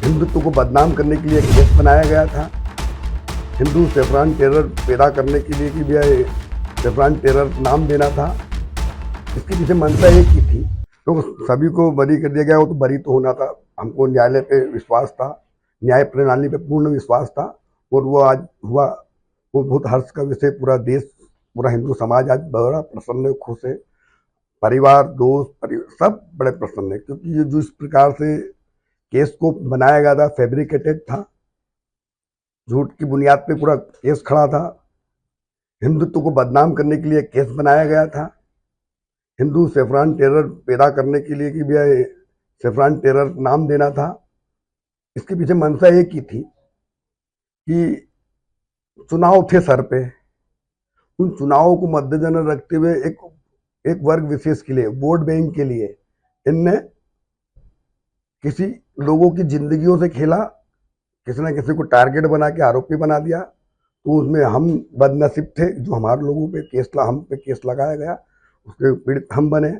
हिंदुत्व को बदनाम करने के लिए एक केस बनाया गया था। हिंदू सेफरान टेरर पैदा करने के लिए कि भैया सेफरान टेरर नाम देना था। इसके पीछे मंशा एक ही थी, तो सभी को बरी कर दिया गया। वो तो बरी तो होना था। हमको न्यायालय पे विश्वास था, न्याय प्रणाली पे पूर्ण विश्वास था, और वो आज हुआ। वो बहुत हर्ष का विषय। पूरा देश, पूरा हिंदू समाज आज बड़ा प्रसन्न है, खुश है। परिवार, दोस्त, सब बड़े प्रसन्न है, क्योंकि ये जो इस प्रकार से केस को बनाया गया था, फैब्रिकेटेड था, झूठ की बुनियाद पे पूरा केस खड़ा था। हिंदुत्व को बदनाम करने के लिए केस बनाया गया था। हिंदू सेफरान टेरर पैदा करने के लिए कि भैया सेफरान टेरर नाम देना था। इसके पीछे मंशा एक ही थी कि चुनाव थे सर पे। उन चुनावों को मद्देनजर रखते हुए एक वर्ग विशेष के लिए, वोट बैंक के लिए, इनने किसी लोगों की जिंदगियों से खेला। किसी न किसी को टारगेट बना के आरोपी बना दिया। तो उसमें हम बदनसीब थे, जो हमारे लोगों पे हम पे केस लगाया गया, उसके पीड़ित हम बने।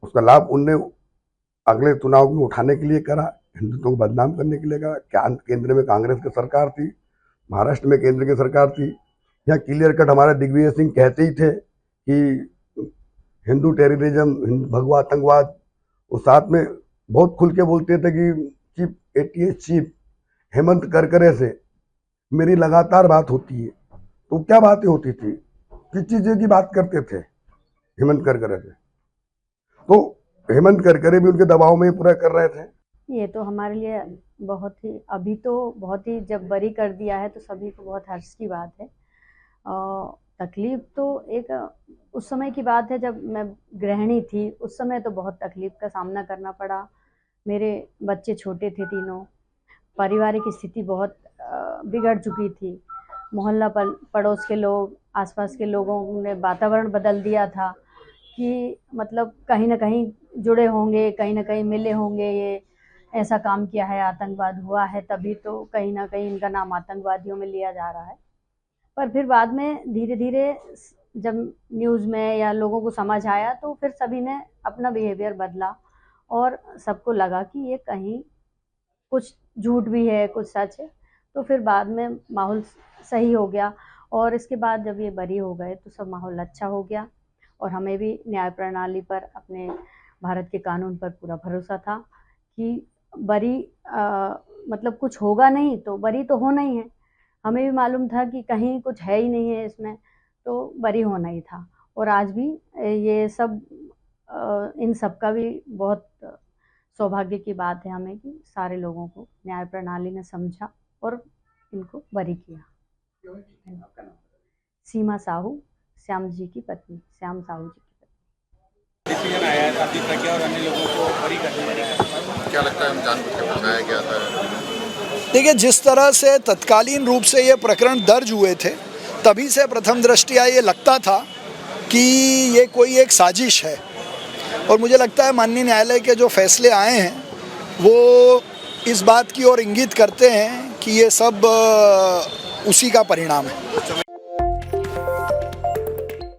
उसका लाभ उनने अगले चुनाव में उठाने के लिए करा, हिंदुत्व को बदनाम करने के लिए करा। केंद्र में कांग्रेस की सरकार थी, महाराष्ट्र में केंद्र की सरकार थी। यहाँ क्लियर कट हमारे दिग्विजय सिंह कहते ही थे कि हिंदू टेररिज्म, भगवा आतंकवाद। और साथ में बहुत खुल के बोलते थे कि chief ATS chief Hemant Karkare से मेरी लगातार बात होती है। तो क्या बातें होती थी, किस चीज़ की बात करते थे हेमंत करकरे से? तो हेमंत करकरे भी उनके दबाव में ही पूरा कर रहे थे। ये तो हमारे लिए बहुत ही, अभी तो बहुत ही, जब बरी कर दिया है तो सभी को बहुत हर्ष की बात है। तकलीफ तो एक उस समय की बात है जब मैं गृहिणी थी, उस समय तो बहुत तकलीफ का सामना करना पड़ा। मेरे बच्चे छोटे थे तीनों, पारिवारिक स्थिति बहुत बिगड़ चुकी थी। मोहल्ला पड़ोस के लोग, आसपास के लोगों ने वातावरण बदल दिया था कि मतलब कहीं ना कहीं जुड़े होंगे, कहीं ना कहीं मिले होंगे, ये ऐसा काम किया है, आतंकवाद हुआ है, तभी तो कहीं ना कहीं इनका नाम आतंकवादियों में लिया जा रहा है। पर फिर बाद में धीरे धीरे जब न्यूज़ में या लोगों को समझ आया तो फिर सभी ने अपना बिहेवियर बदला, और सबको लगा कि ये कहीं कुछ झूठ भी है, कुछ सच है। तो फिर बाद में माहौल सही हो गया, और इसके बाद जब ये बरी हो गए तो सब माहौल अच्छा हो गया। और हमें भी न्याय प्रणाली पर, अपने भारत के कानून पर पूरा भरोसा था कि बरी मतलब कुछ होगा नहीं तो बरी तो होना ही है। हमें भी मालूम था कि कहीं कुछ है ही नहीं है इसमें, तो बरी होना ही था। और आज भी ये सब इन सब का भी बहुत सौभाग्य की बात है हमें कि सारे लोगों को न्याय प्रणाली ने समझा और इनको बरी किया। सीमा साहू, श्याम जी की पत्नी, श्याम साहू जी की पत्नी। डिसीजन आया है अभी प्रज्ञा और अन्य लोगों को बरी करने का, क्या लगता है हम जानबूझ के फंसाया गया था? देखिए, जिस तरह से तत्कालीन रूप से ये प्रकरण दर्ज हुए थे, तभी से प्रथम दृष्टया ये लगता था कि ये कोई एक साजिश है। और मुझे लगता है माननीय न्यायालय के जो फैसले आए हैं वो इस बात की ओर इंगित करते हैं कि ये सब उसी का परिणाम है।